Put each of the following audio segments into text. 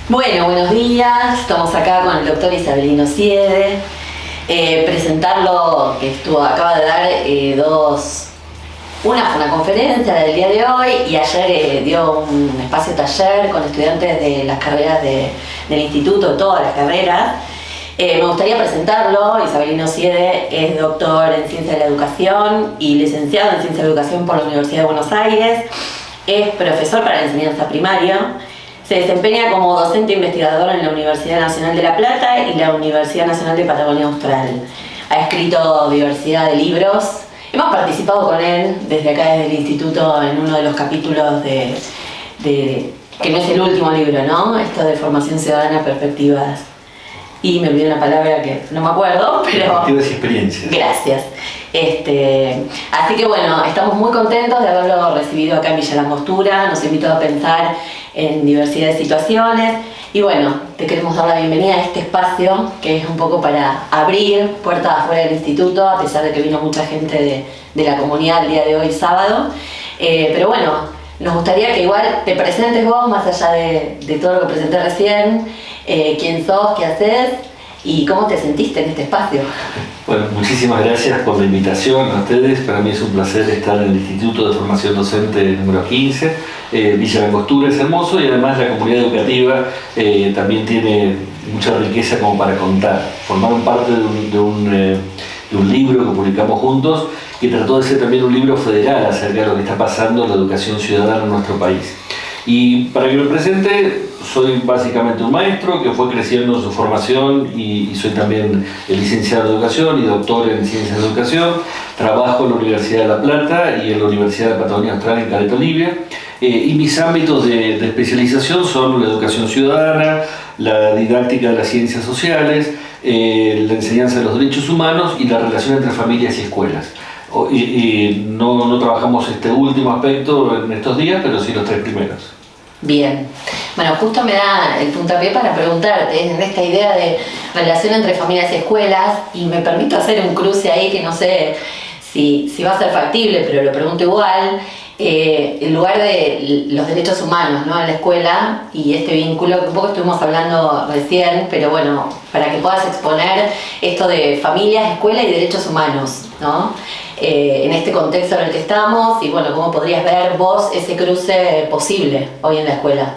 Bueno, buenos días. Estamos acá con el doctor Isabelino Siede. Presentarlo, que acaba de dar una fue una conferencia del día de hoy y ayer dio un espacio taller con estudiantes de las carreras del instituto, todas las carreras. Me gustaría presentarlo. Isabelino Siede es doctor en Ciencia de la Educación y licenciado en Ciencia de la Educación por la Universidad de Buenos Aires. Es profesor para la enseñanza primaria. Se desempeña como docente investigador en la Universidad Nacional de La Plata y la Universidad Nacional de Patagonia Austral. Ha escrito diversidad de libros. Hemos participado con él desde acá, desde el instituto, en uno de los capítulos que no es el último libro, ¿no? Esto de formación ciudadana, perspectivas. Y me olvidé una palabra que no me acuerdo, pero... Perspectivas y experiencias. Gracias. Así que bueno, estamos muy contentos de haberlo recibido acá en Villa Langostura. Nos invitó a pensar en diversidad de situaciones. Y bueno, te queremos dar la bienvenida a este espacio, que es un poco para abrir puertas afuera del instituto, a pesar de que vino mucha gente de la comunidad el día de hoy, sábado. Pero bueno, nos gustaría que igual te presentes vos, más allá de todo lo que presenté recién, quién sos, qué haces y cómo te sentiste en este espacio. Bueno, muchísimas gracias por la invitación a ustedes. Para mí es un placer estar en el Instituto de Formación Docente número 15. Villa Langostura es hermoso y además la comunidad educativa también tiene mucha riqueza como para contar. Formaron parte de un libro que publicamos juntos que trató de ser también un libro federal acerca de lo que está pasando en la educación ciudadana en nuestro país. Y para que me presente, soy básicamente un maestro que fue creciendo en su formación y soy también licenciado en educación y doctor en ciencias de educación. Trabajo en la Universidad de La Plata y en la Universidad de Patagonia Austral en Caleta Olivia. Y mis ámbitos de especialización son la educación ciudadana, la didáctica de las ciencias sociales, la enseñanza de los derechos humanos y la relación entre familias y escuelas. No trabajamos este último aspecto en estos días, pero sí los tres primeros. Bien. Bueno, justo me da el puntapié para preguntarte en esta idea de relación entre familias y escuelas, y me permito hacer un cruce ahí que no sé si va a ser factible, pero lo pregunto igual. En lugar de los derechos humanos, ¿no?, en la escuela y este vínculo que un poco estuvimos hablando recién, pero bueno, para que puedas exponer esto de familias, escuela y derechos humanos, ¿no? En este contexto en el que estamos y bueno, ¿cómo podrías ver vos ese cruce posible hoy en la escuela?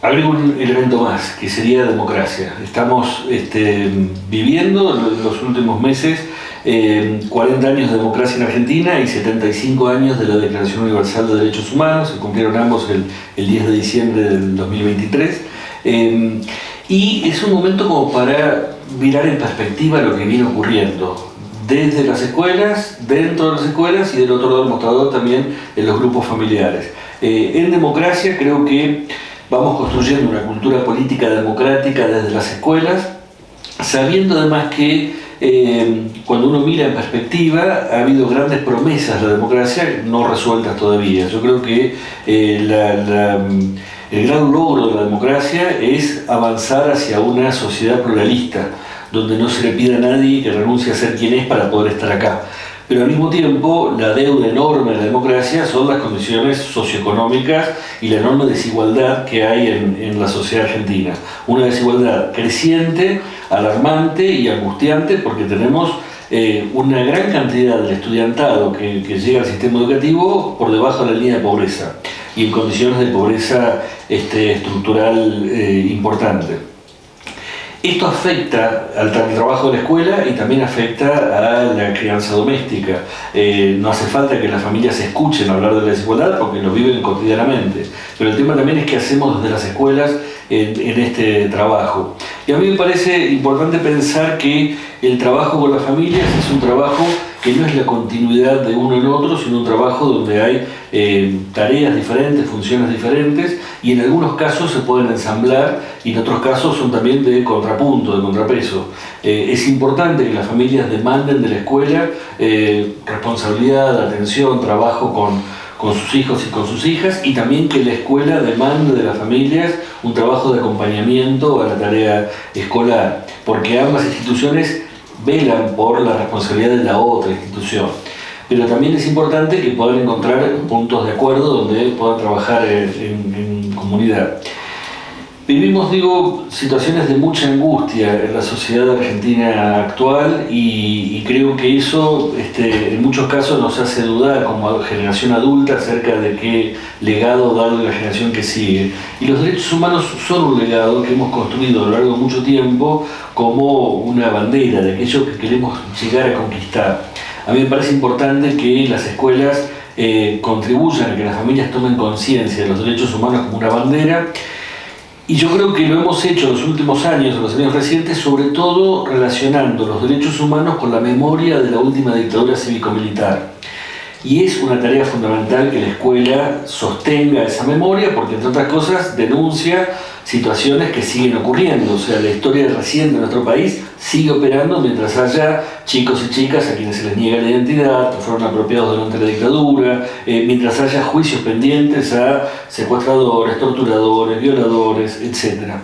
Agrego un elemento más, que sería democracia. Estamos viviendo en los últimos meses 40 años de democracia en Argentina y 75 años de la Declaración Universal de Derechos Humanos, se cumplieron ambos el 10 de diciembre del 2023. Y es un momento como para mirar en perspectiva lo que viene ocurriendo desde las escuelas, dentro de las escuelas y del otro lado del mostrador también en los grupos familiares. En democracia creo que vamos construyendo una cultura política democrática desde las escuelas, sabiendo además que cuando uno mira en perspectiva ha habido grandes promesas de la democracia no resueltas todavía. Yo creo que el gran logro de la democracia es avanzar hacia una sociedad pluralista, donde no se le pide a nadie que renuncie a ser quien es para poder estar acá. Pero al mismo tiempo, la deuda enorme de la democracia son las condiciones socioeconómicas y la enorme desigualdad que hay en la sociedad argentina. Una desigualdad creciente, alarmante y angustiante porque tenemos una gran cantidad del estudiantado que llega al sistema educativo por debajo de la línea de pobreza y en condiciones de pobreza estructural importante. Esto afecta al trabajo de la escuela y también afecta a la crianza doméstica. No hace falta que las familias escuchen hablar de la desigualdad porque lo viven cotidianamente. Pero el tema también es qué hacemos desde las escuelas en este trabajo. Y a mí me parece importante pensar que el trabajo con las familias es un trabajo que no es la continuidad de uno en otro, sino un trabajo donde hay tareas diferentes, funciones diferentes, y en algunos casos se pueden ensamblar y en otros casos son también de contrapunto, de contrapeso. Es importante que las familias demanden de la escuela responsabilidad, atención, trabajo con sus hijos y con sus hijas, y también que la escuela demande de las familias un trabajo de acompañamiento a la tarea escolar, porque ambas instituciones velan por la responsabilidad de la otra institución. Pero también es importante que puedan encontrar puntos de acuerdo donde puedan trabajar en comunidad. Vivimos, situaciones de mucha angustia en la sociedad argentina actual y creo que eso en muchos casos nos hace dudar como generación adulta acerca de qué legado darle a la generación que sigue. Y los derechos humanos son un legado que hemos construido a lo largo de mucho tiempo como una bandera de aquello que queremos llegar a conquistar. A mí me parece importante que las escuelas contribuyan a que las familias tomen conciencia de los derechos humanos como una bandera. Y yo creo que lo hemos hecho en los últimos años, en los años recientes, sobre todo relacionando los derechos humanos con la memoria de la última dictadura cívico-militar. Y es una tarea fundamental que la escuela sostenga esa memoria porque, entre otras cosas, denuncia situaciones que siguen ocurriendo. O sea, la historia reciente de nuestro país sigue operando mientras haya chicos y chicas a quienes se les niega la identidad, que fueron apropiados durante la dictadura, mientras haya juicios pendientes a secuestradores, torturadores, violadores, etc.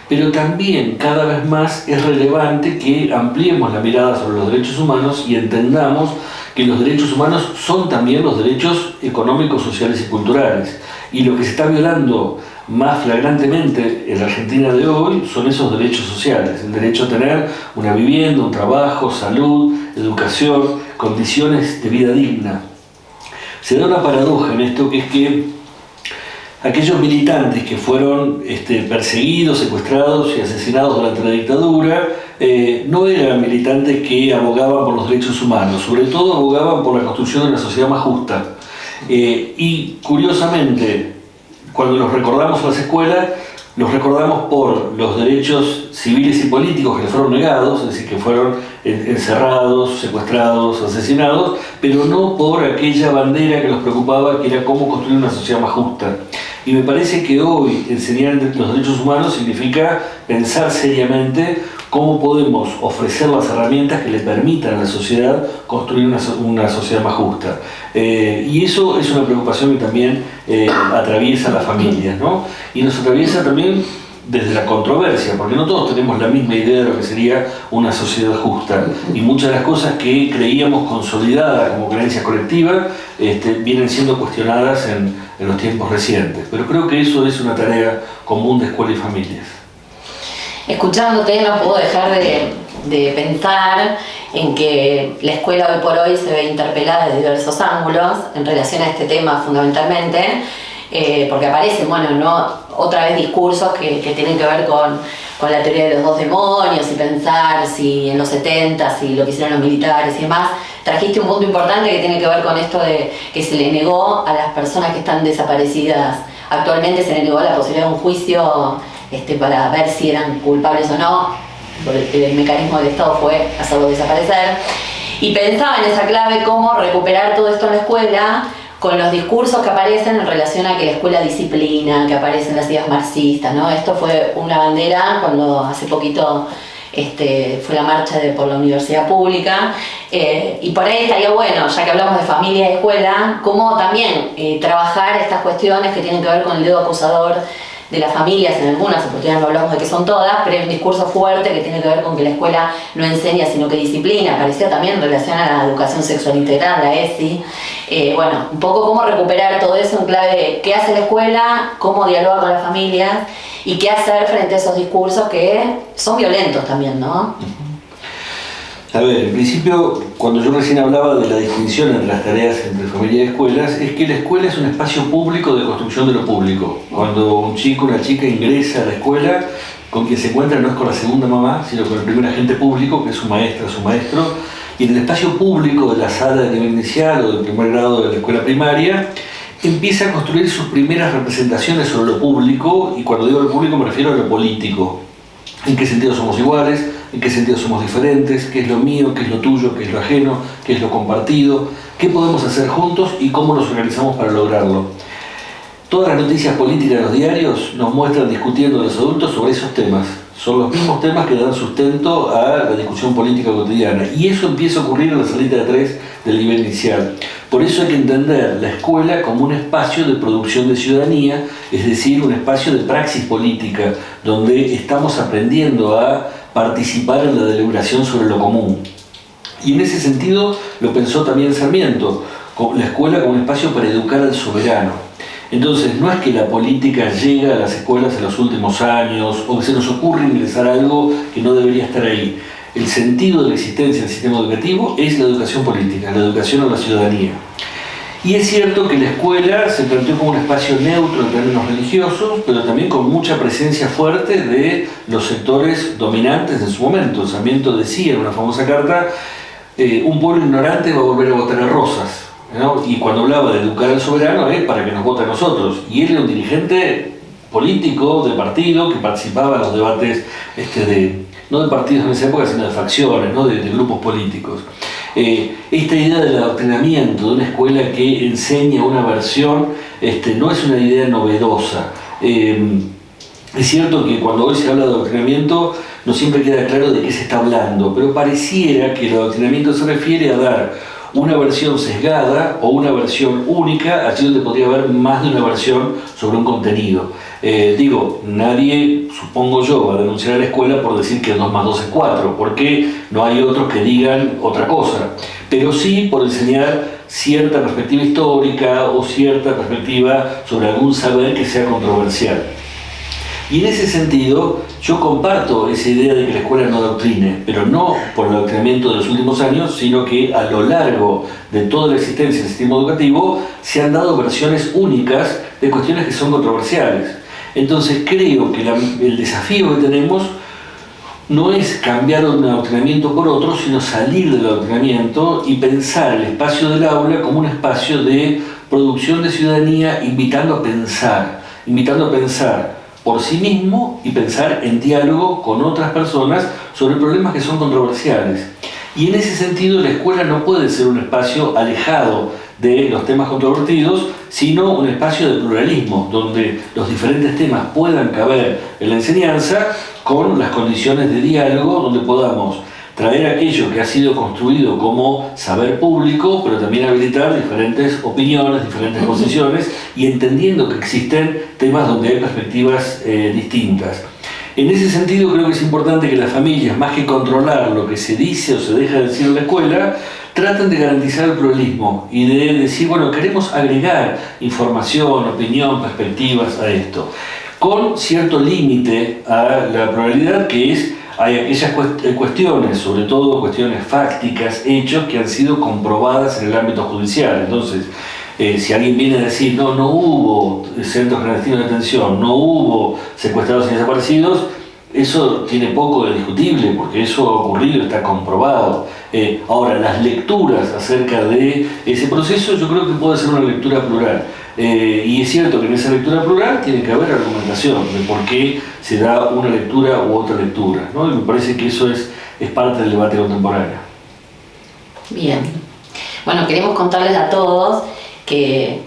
Pero también cada vez más es relevante que ampliemos la mirada sobre los derechos humanos y entendamos que los derechos humanos son también los derechos económicos, sociales y culturales. Y lo que se está violando más flagrantemente en la Argentina de hoy son esos derechos sociales, el derecho a tener una vivienda, un trabajo, salud, educación, condiciones de vida digna. Se da una paradoja en esto, que es que aquellos militantes que fueron perseguidos, secuestrados y asesinados durante la dictadura no eran militantes que abogaban por los derechos humanos, sobre todo abogaban por la construcción de una sociedad más justa. Y curiosamente, cuando los recordamos en las escuelas, los recordamos por los derechos civiles y políticos que les fueron negados, es decir, que fueron encerrados, secuestrados, asesinados, pero no por aquella bandera que los preocupaba, que era cómo construir una sociedad más justa. Y me parece que hoy enseñar los derechos humanos significa pensar seriamente cómo podemos ofrecer las herramientas que le permitan a la sociedad construir una sociedad más justa. Y eso es una preocupación que también atraviesa a las familias, ¿no? Y nos atraviesa también desde la controversia, porque no todos tenemos la misma idea de lo que sería una sociedad justa. Y muchas de las cosas que creíamos consolidadas como creencias colectivas vienen siendo cuestionadas en los tiempos recientes. Pero creo que eso es una tarea común de escuela y familias. Escuchándote no puedo dejar de pensar en que la escuela hoy por hoy se ve interpelada de diversos ángulos en relación a este tema fundamentalmente, porque aparecen, otra vez discursos que tienen que ver con la teoría de los dos demonios y pensar si en los 70, si lo que hicieron los militares y demás. Trajiste un punto importante que tiene que ver con esto de que se le negó a las personas que están desaparecidas. Actualmente se le negó la posibilidad de un juicio para ver si eran culpables o no. El mecanismo del Estado fue hacerlos desaparecer. Y pensaba en esa clave cómo recuperar todo esto en la escuela con los discursos que aparecen en relación a que la escuela disciplina, que aparecen las ideas marxistas, ¿no? Esto fue una bandera cuando hace poquito fue la marcha por la universidad pública, y por ahí estaría bueno, ya que hablamos de familia y escuela, cómo también trabajar estas cuestiones que tienen que ver con el dedo acusador de las familias. En algunas oportunidades no hablamos de que son todas, pero hay un discurso fuerte que tiene que ver con que la escuela no enseña sino que disciplina. Parecía también en relación a la educación sexual integral, la ESI. Un poco cómo recuperar todo eso en clave de qué hace la escuela, cómo dialoga con las familias y qué hacer frente a esos discursos que son violentos también, ¿no? A ver, en principio, cuando yo recién hablaba de la distinción entre las tareas entre familia y escuelas, es que la escuela es un espacio público de construcción de lo público. Cuando un chico o una chica ingresa a la escuela, con quien se encuentra no es con la segunda mamá, sino con el primer agente público, que es su maestra o su maestro, y en el espacio público de la sala de nivel inicial o del primer grado de la escuela primaria, empieza a construir sus primeras representaciones sobre lo público, y cuando digo lo público me refiero a lo político. ¿En qué sentido somos iguales? ¿En qué sentido somos diferentes? ¿Qué es lo mío? ¿Qué es lo tuyo? ¿Qué es lo ajeno? ¿Qué es lo compartido? ¿Qué podemos hacer juntos y cómo nos organizamos para lograrlo? Todas las noticias políticas de los diarios nos muestran discutiendo a los adultos sobre esos temas. Son los mismos temas que dan sustento a la discusión política cotidiana. Y eso empieza a ocurrir en la salita de 3 del nivel inicial. Por eso hay que entender la escuela como un espacio de producción de ciudadanía, es decir, un espacio de praxis política, donde estamos aprendiendo a participar en la deliberación sobre lo común. Y en ese sentido lo pensó también Sarmiento, la escuela como un espacio para educar al soberano. Entonces, no es que la política llega a las escuelas en los últimos años o que se nos ocurre ingresar algo que no debería estar ahí. El sentido de la existencia del sistema educativo es la educación política, la educación a la ciudadanía. Y es cierto que la escuela se planteó como un espacio neutro en términos religiosos, pero también con mucha presencia fuerte de los sectores dominantes en su momento. Sarmiento decía en una famosa carta, un pueblo ignorante va a volver a votar a Rosas, ¿no? Y cuando hablaba de educar al soberano es para que nos vote a nosotros. Y él era un dirigente político, de partido, que participaba en los debates no de partidos en esa época, sino de facciones, ¿no? de grupos políticos. Esta idea del adoctrinamiento, de una escuela que enseña una versión, no es una idea novedosa. Es cierto que cuando hoy se habla de adoctrinamiento no siempre queda claro de qué se está hablando, pero pareciera que el adoctrinamiento se refiere a dar una versión sesgada o una versión única, allí donde podría haber más de una versión sobre un contenido. Nadie, supongo yo, va a denunciar a la escuela por decir que 2 más 2 es 4, porque no hay otros que digan otra cosa, pero sí por enseñar cierta perspectiva histórica o cierta perspectiva sobre algún saber que sea controversial. Y en ese sentido, yo comparto esa idea de que la escuela no adoctrine, pero no por el adoctrinamiento de los últimos años, sino que a lo largo de toda la existencia del sistema educativo se han dado versiones únicas de cuestiones que son controversiales. Entonces creo que el desafío que tenemos no es cambiar un adoctrinamiento por otro, sino salir del adoctrinamiento y pensar el espacio del aula como un espacio de producción de ciudadanía, invitando a pensar por sí mismo y pensar en diálogo con otras personas sobre problemas que son controversiales. Y en ese sentido la escuela no puede ser un espacio alejado de los temas controvertidos, sino un espacio de pluralismo, donde los diferentes temas puedan caber en la enseñanza con las condiciones de diálogo, donde podamos traer aquello que ha sido construido como saber público, pero también habilitar diferentes opiniones, diferentes posiciones, y entendiendo que existen temas donde hay perspectivas distintas. En ese sentido creo que es importante que las familias, más que controlar lo que se dice o se deja de decir en la escuela, traten de garantizar el pluralismo y de decir, bueno, queremos agregar información, opinión, perspectivas a esto, con cierto límite a la pluralidad, que es hay aquellas cuestiones, sobre todo cuestiones fácticas, hechos que han sido comprobadas en el ámbito judicial. Entonces, si alguien viene a decir, no hubo centros clandestinos de detención, no hubo secuestrados y desaparecidos, eso tiene poco de discutible, porque eso ha ocurrido, está comprobado. Ahora, las lecturas acerca de ese proceso, yo creo que puede ser una lectura plural. Y es cierto que en esa lectura plural tiene que haber argumentación de por qué se da una lectura u otra lectura, ¿no? Y me parece que eso es parte del debate contemporáneo. Bien. Bueno, queremos contarles a todos que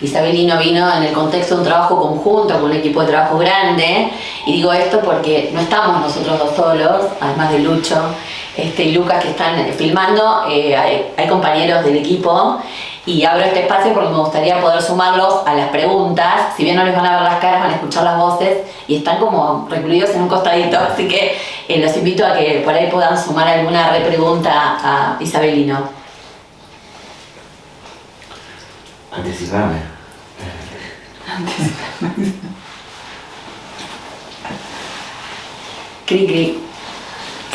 Isabelino vino en el contexto de un trabajo conjunto con un equipo de trabajo grande, y digo esto porque no estamos nosotros dos solos, además de Lucho y Lucas que están filmando, hay compañeros del equipo, y abro este espacio porque me gustaría poder sumarlos a las preguntas. Si bien no les van a ver las caras, van a escuchar las voces y están como recluidos en un costadito, así que los invito a que por ahí puedan sumar alguna repregunta a Isabelino. Anticipame. Cri, cri.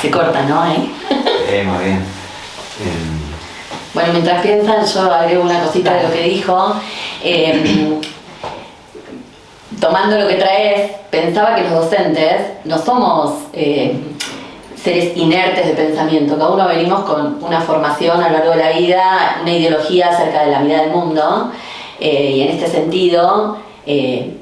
Se corta, ¿no? Muy bien. Bueno, mientras piensan, yo agrego una cosita de lo que dijo. Tomando lo que traes, pensaba que los docentes no somos seres inertes de pensamiento. Cada uno venimos con una formación a lo largo de la vida, una ideología acerca de la mirada del mundo, y en este sentido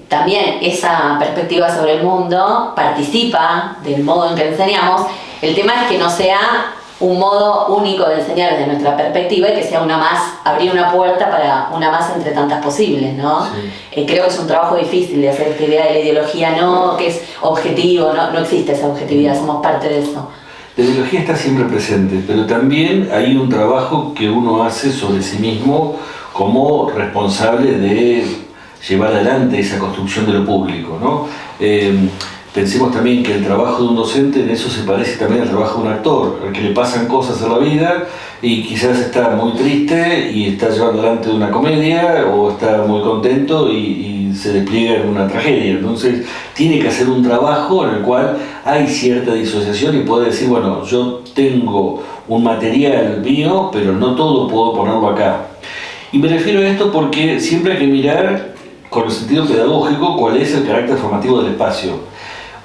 también esa perspectiva sobre el mundo participa del modo en que enseñamos. El tema es que no sea un modo único de enseñar desde nuestra perspectiva y que sea una más, abrir una puerta para una más entre tantas posibles, ¿no? Sí. Creo que es un trabajo difícil de hacer esta idea de la ideología, no que es objetivo, no existe esa objetividad, somos parte de eso. La ideología está siempre presente, pero también hay un trabajo que uno hace sobre sí mismo como responsable de llevar adelante esa construcción de lo público, ¿no? pensemos también que el trabajo de un docente en eso se parece también al trabajo de un actor, al que le pasan cosas en la vida y quizás está muy triste y está llevando adelante una comedia o está muy contento y se despliega en una tragedia. Entonces tiene que hacer un trabajo en el cual hay cierta disociación y puede decir, bueno, yo tengo un material mío, pero no todo puedo ponerlo acá. Y me refiero a esto porque siempre hay que mirar con el sentido pedagógico cuál es el carácter formativo del espacio.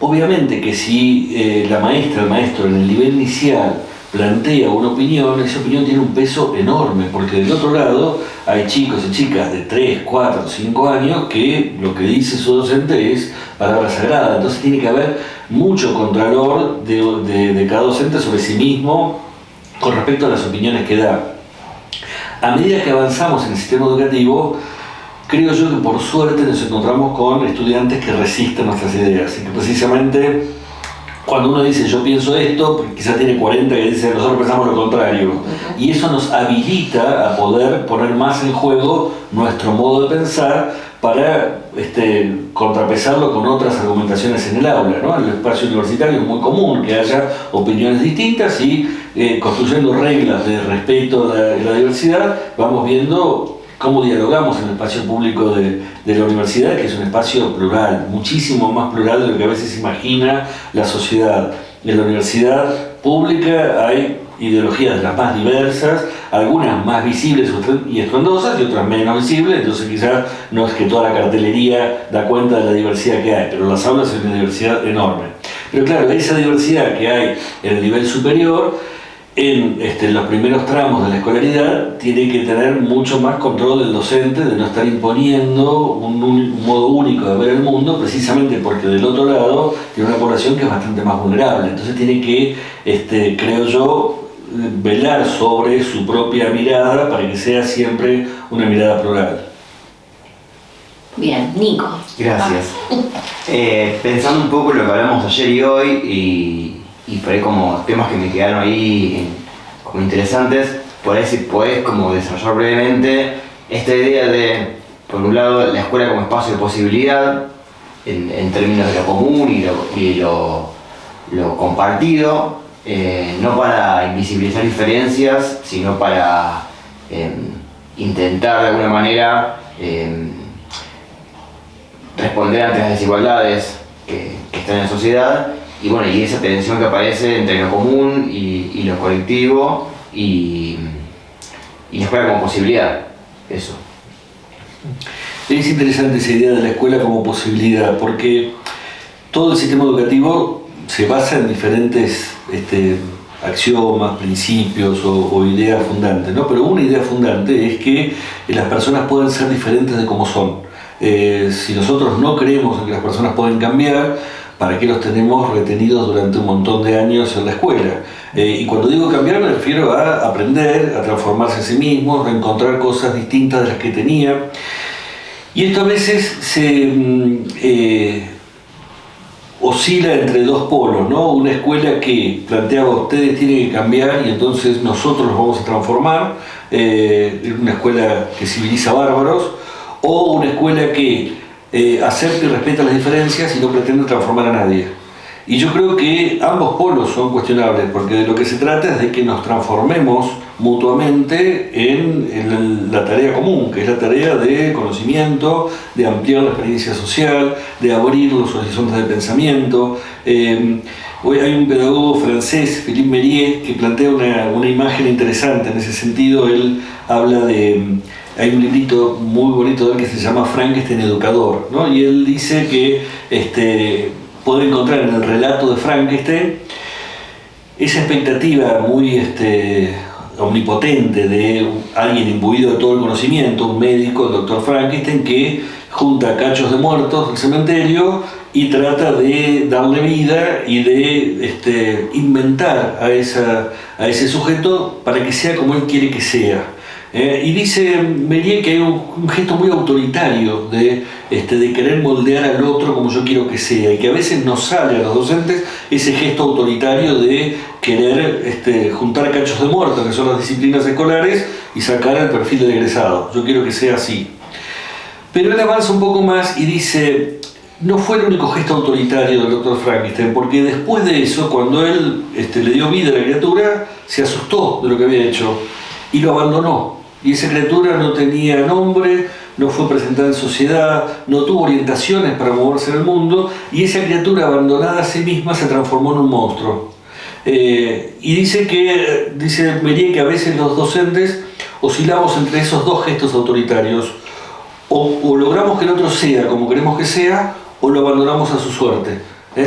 Obviamente que si la maestra, el maestro en el nivel inicial plantea una opinión, esa opinión tiene un peso enorme, porque del otro lado hay chicos y chicas de 3, 4, 5 años que lo que dice su docente es palabra sagrada, entonces tiene que haber mucho contralor de cada docente sobre sí mismo con respecto a las opiniones que da. A medida que avanzamos en el sistema educativo, creo yo que por suerte nos encontramos con estudiantes que resisten nuestras ideas y que precisamente cuando uno dice yo pienso esto, quizás tiene 40 que dicen nosotros pensamos lo contrario, y eso nos habilita a poder poner más en juego nuestro modo de pensar para contrapesarlo con otras argumentaciones en el aula, ¿no? En el espacio universitario es muy común que haya opiniones distintas y construyendo reglas de respeto a la diversidad vamos viendo cómo dialogamos en el espacio público de la universidad, que es un espacio plural, muchísimo más plural de lo que a veces imagina la sociedad. En la universidad pública hay ideologías de las más diversas, algunas más visibles y estruendosas y otras menos visibles, entonces quizás no es que toda la cartelería da cuenta de la diversidad que hay, pero las aulas hay una diversidad enorme. Pero claro, esa diversidad que hay en el nivel superior, en los primeros tramos de la escolaridad, tiene que tener mucho más control del docente, de no estar imponiendo un modo único de ver el mundo, precisamente porque del otro lado tiene una población que es bastante más vulnerable. Entonces tiene que, creo yo, velar sobre su propia mirada para que sea siempre una mirada plural. Bien, Nico. Gracias. Pensando un poco en lo que hablamos ayer y hoy, y por ahí como temas que me quedaron ahí como interesantes, por ahí si podés como desarrollar brevemente esta idea de, por un lado, la escuela como espacio de posibilidad, en términos de lo común y lo compartido, no para invisibilizar diferencias, sino para intentar de alguna manera responder ante las desigualdades que están en la sociedad. Y bueno, y esa tensión que aparece entre lo común y lo colectivo y la escuela como posibilidad, eso. Es interesante esa idea de la escuela como posibilidad, porque todo el sistema educativo se basa en diferentes axiomas, principios o ideas fundantes, ¿no? Pero una idea fundante es que las personas pueden ser diferentes de como son. Si nosotros no creemos en que las personas pueden cambiar, ¿para qué los tenemos retenidos durante un montón de años en la escuela? Y cuando digo cambiar me refiero a aprender, a transformarse a sí mismos, a encontrar cosas distintas de las que tenía. Y esto a veces se oscila entre dos polos, ¿no? Una escuela que planteaba ustedes tienen que cambiar y entonces nosotros los vamos a transformar, una escuela que civiliza bárbaros, o una escuela que acepta y respeta las diferencias y no pretende transformar a nadie. Y yo creo que ambos polos son cuestionables, porque de lo que se trata es de que nos transformemos mutuamente en la tarea común, que es la tarea de conocimiento, de ampliar la experiencia social, de abrir los horizontes de pensamiento. Hoy hay un pedagogo francés, Philippe Mérier, que plantea una imagen interesante en ese sentido. Él habla de... Hay un librito muy bonito de él que se llama Frankenstein Educador, ¿no? Y él dice que puede encontrar en el relato de Frankenstein esa expectativa muy omnipotente de alguien imbuido de todo el conocimiento, un médico, el doctor Frankenstein, que junta cachos de muertos del cementerio y trata de darle vida y de inventar a ese sujeto para que sea como él quiere que sea. Y dice Mérier que hay un gesto muy autoritario de querer moldear al otro como yo quiero que sea, y que a veces nos sale a los docentes ese gesto autoritario de querer juntar cachos de muertos, que son las disciplinas escolares, y sacar el perfil del egresado. Yo quiero que sea así. Pero él avanza un poco más y dice, no fue el único gesto autoritario del Dr. Frankenstein, porque después de eso, cuando él le dio vida a la criatura, se asustó de lo que había hecho y lo abandonó. Y esa criatura no tenía nombre, no fue presentada en sociedad, no tuvo orientaciones para moverse en el mundo, y esa criatura abandonada a sí misma se transformó en un monstruo. Y dice Mérier que a veces los docentes oscilamos entre esos dos gestos autoritarios. O logramos que el otro sea como queremos que sea, o lo abandonamos a su suerte.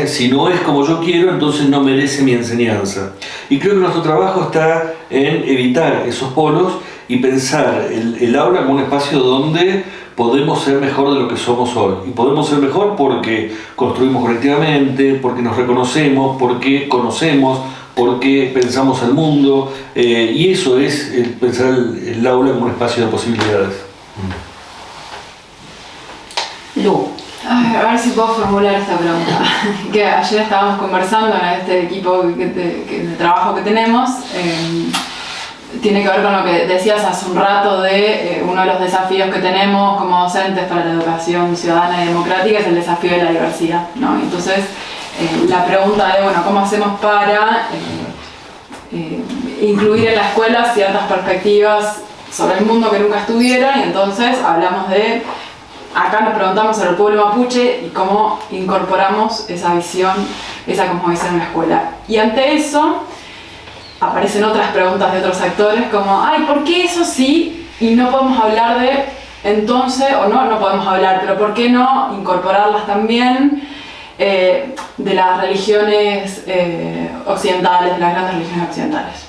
Si no es como yo quiero, entonces no merece mi enseñanza. Y creo que nuestro trabajo está en evitar esos polos y pensar el aula como un espacio donde podemos ser mejor de lo que somos hoy. Y podemos ser mejor porque construimos colectivamente, porque nos reconocemos, porque conocemos, porque pensamos el mundo. Y eso es pensar el aula como un espacio de posibilidades. Lu. A ver si puedo formular esta pregunta. Que ayer estábamos conversando en este equipo de trabajo que tenemos. Tiene que ver con lo que decías hace un rato de uno de los desafíos que tenemos como docentes para la educación ciudadana y democrática es el desafío de la diversidad, ¿no? Entonces, la pregunta de, bueno, ¿cómo hacemos para incluir en la escuela ciertas perspectivas sobre el mundo que nunca estuvieron? Y entonces hablamos de, acá nos preguntamos sobre el pueblo mapuche y cómo incorporamos esa visión, esa cosmovisión en la escuela. Y ante eso aparecen otras preguntas de otros actores como, ay, ¿por qué eso sí y no podemos hablar de entonces, o no podemos hablar, pero ¿por qué no incorporarlas también de las religiones occidentales, de las grandes religiones occidentales?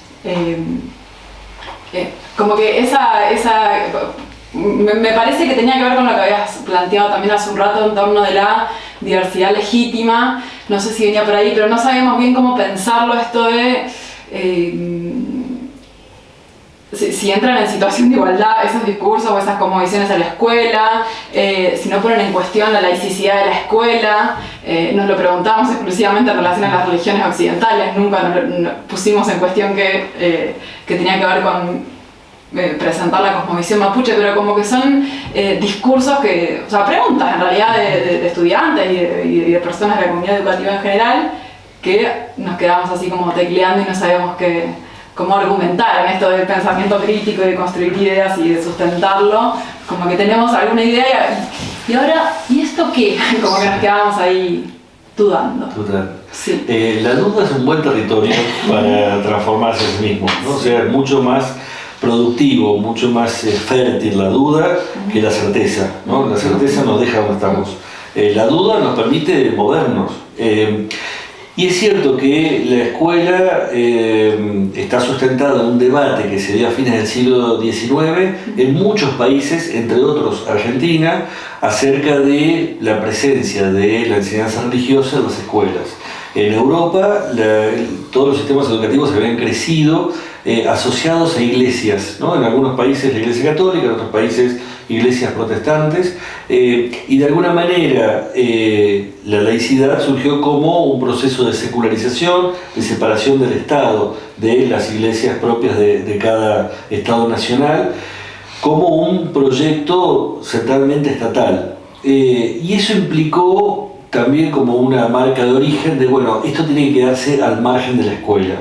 Como que me parece que tenía que ver con lo que habías planteado también hace un rato en torno de la diversidad legítima, no sé si venía por ahí, pero no sabemos bien cómo pensarlo esto de si entran en situación de igualdad esos discursos o esas cosmovisiones a la escuela, si no ponen en cuestión la laicidad de la escuela. Nos lo preguntamos exclusivamente en relación a las religiones occidentales, nunca nos pusimos en cuestión que tenía que ver con presentar la cosmovisión mapuche, pero como que son discursos o sea, preguntas en realidad de estudiantes y de personas de la comunidad educativa en general, que nos quedamos así como tecleando y no sabemos cómo argumentar en esto del pensamiento crítico y de construir ideas y de sustentarlo. Como que tenemos alguna idea y ahora, ¿y esto qué? Como que nos quedamos ahí dudando. Total. Sí. La duda es un buen territorio para transformarse en sí mismo, ¿no? O sea, es mucho más productivo, mucho más fértil la duda que la certeza, ¿no? La certeza nos deja donde estamos. La duda nos permite movernos. Y es cierto que la escuela está sustentada en un debate que se dio a fines del siglo XIX en muchos países, entre otros Argentina, acerca de la presencia de la enseñanza religiosa en las escuelas. En Europa, todos los sistemas educativos se habían crecido asociados a iglesias, ¿no? En algunos países la iglesia católica, en otros países iglesias protestantes, y de alguna manera la laicidad surgió como un proceso de secularización, de separación del Estado de las iglesias propias de cada Estado nacional, como un proyecto centralmente estatal. Y eso implicó también como una marca de origen de, bueno, esto tiene que quedarse al margen de la escuela.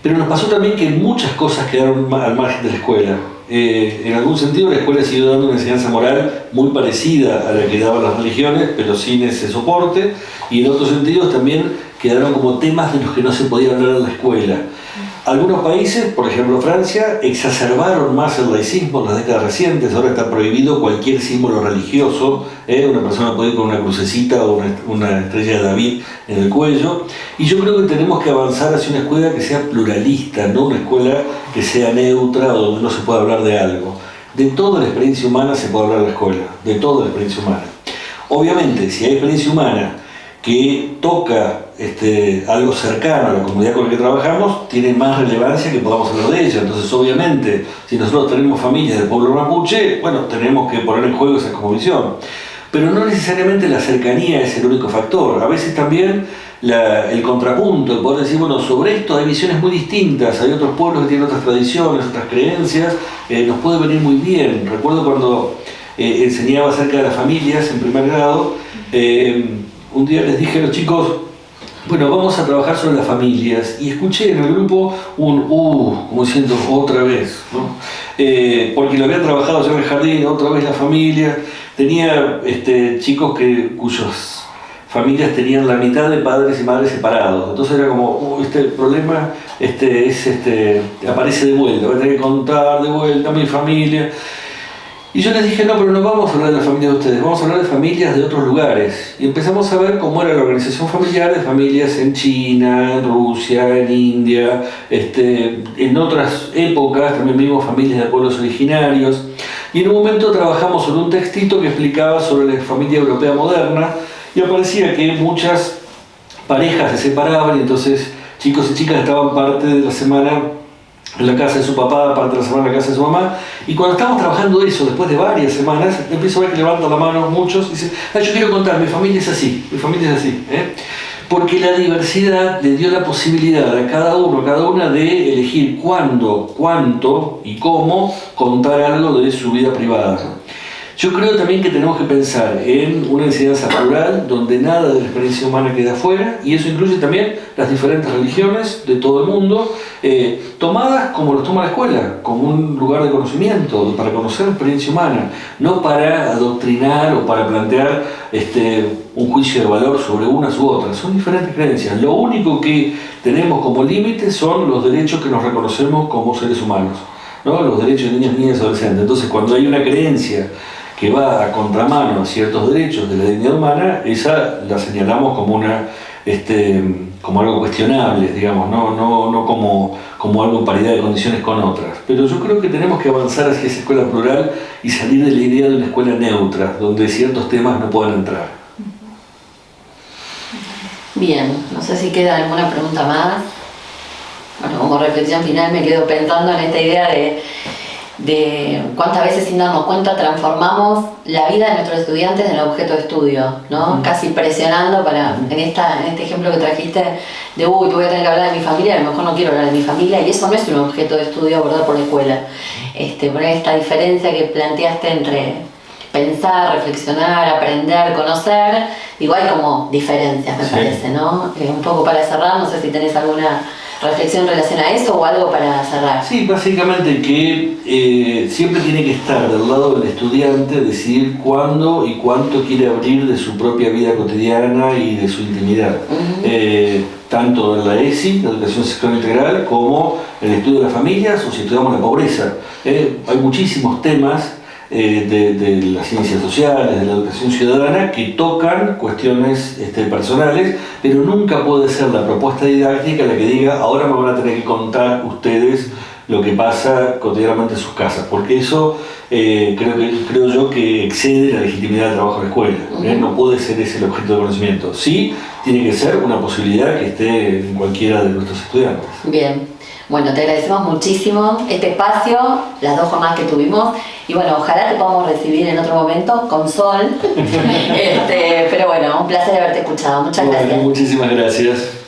Pero nos pasó también que muchas cosas quedaron al margen de la escuela. En algún sentido la escuela siguió dando una enseñanza moral muy parecida a la que daban las religiones, pero sin ese soporte, y en otros sentidos también quedaron como temas de los que no se podía hablar en la escuela. Algunos países, por ejemplo Francia, exacerbaron más el laicismo en las décadas recientes. Ahora está prohibido cualquier símbolo religioso, una persona puede ir con una crucecita o una estrella de David en el cuello, y yo creo que tenemos que avanzar hacia una escuela que sea pluralista, no una escuela que sea neutra o donde no se pueda hablar de algo. De toda la experiencia humana se puede hablar en la escuela, de toda la experiencia humana. Obviamente, si hay experiencia humana que toca algo cercano a la comunidad con la que trabajamos, tiene más relevancia que podamos hablar de ella. Entonces, obviamente, si nosotros tenemos familias del pueblo mapuche, bueno, tenemos que poner en juego esa cosmovisión. Pero no necesariamente la cercanía es el único factor. A veces también el contrapunto, poder decir, bueno, sobre esto hay visiones muy distintas, hay otros pueblos que tienen otras tradiciones, otras creencias, nos puede venir muy bien. Recuerdo cuando enseñaba acerca de las familias en primer grado, Un día les dije a los chicos, bueno, vamos a trabajar sobre las familias, y escuché en el grupo como diciendo otra vez, ¿no? Porque lo habían trabajado ya en el jardín, otra vez la familia. Tenía chicos cuyas familias tenían la mitad de padres y madres separados, entonces era como, este problema aparece de vuelta, voy a tener que contar de vuelta a mi familia. Y yo les dije, no, pero no vamos a hablar de la familia de ustedes, vamos a hablar de familias de otros lugares. Y empezamos a ver cómo era la organización familiar de familias en China, en Rusia, en India, en otras épocas también vimos familias de pueblos originarios. Y en un momento trabajamos sobre un textito que explicaba sobre la familia europea moderna, y aparecía que muchas parejas se separaban, y entonces chicos y chicas estaban parte de la semana en la casa de su papá, parte de la semana en la casa de su mamá. Y cuando estábamos trabajando eso, después de varias semanas, empiezo a ver que levantan la mano muchos y dicen, yo quiero contar, mi familia es así, Porque la diversidad le dio la posibilidad a cada uno, a cada una de elegir cuándo, cuánto y cómo contar algo de su vida privada. Yo creo también que tenemos que pensar en una enseñanza plural donde nada de la experiencia humana queda afuera, y eso incluye también las diferentes religiones de todo el mundo, tomadas como los toma la escuela, como un lugar de conocimiento, para conocer la experiencia humana, no para adoctrinar o para plantear un juicio de valor sobre unas u otras. Son diferentes creencias. Lo único que tenemos como límite son los derechos que nos reconocemos como seres humanos, ¿no? Los derechos de niños, niñas y adolescentes. Entonces, cuando hay una creencia que va a contramano a ciertos derechos de la dignidad humana, esa la señalamos como como algo cuestionable, digamos, no como algo en paridad de condiciones con otras. Pero yo creo que tenemos que avanzar hacia esa escuela plural y salir de la idea de una escuela neutra, donde ciertos temas no puedan entrar. Bien, no sé si queda alguna pregunta más. Bueno, como reflexión final me quedo pensando en esta idea de cuántas veces sin darnos cuenta transformamos la vida de nuestros estudiantes en el objeto de estudio, ¿no? Casi presionando en este ejemplo que trajiste de te voy a tener que hablar de mi familia, a lo mejor no quiero hablar de mi familia, y eso no es un objeto de estudio abordado por la escuela. Poner esta diferencia que planteaste entre pensar, reflexionar, aprender, conocer, igual como diferencias me parece, ¿no? Un poco para cerrar, no sé si tenés alguna reflexión en relación a eso o algo para cerrar. Sí, básicamente que siempre tiene que estar del lado del estudiante decidir cuándo y cuánto quiere abrir de su propia vida cotidiana y de su intimidad. Tanto en la ESI, la educación sexual integral, como en el estudio de las familias o si estudiamos la pobreza. Hay muchísimos temas de las ciencias sociales, de la educación ciudadana, que tocan cuestiones personales, pero nunca puede ser la propuesta didáctica la que diga, ahora me van a tener que contar ustedes lo que pasa cotidianamente en sus casas, porque eso creo yo que excede la legitimidad del trabajo de la escuela. No puede ser ese el objeto de conocimiento. Sí, tiene que ser una posibilidad que esté en cualquiera de nuestros estudiantes. Bien. Bueno, te agradecemos muchísimo este espacio, las 2 jornadas que tuvimos, y bueno, ojalá te podamos recibir en otro momento con sol. Pero bueno, un placer haberte escuchado. Muchas gracias. Muchísimas gracias.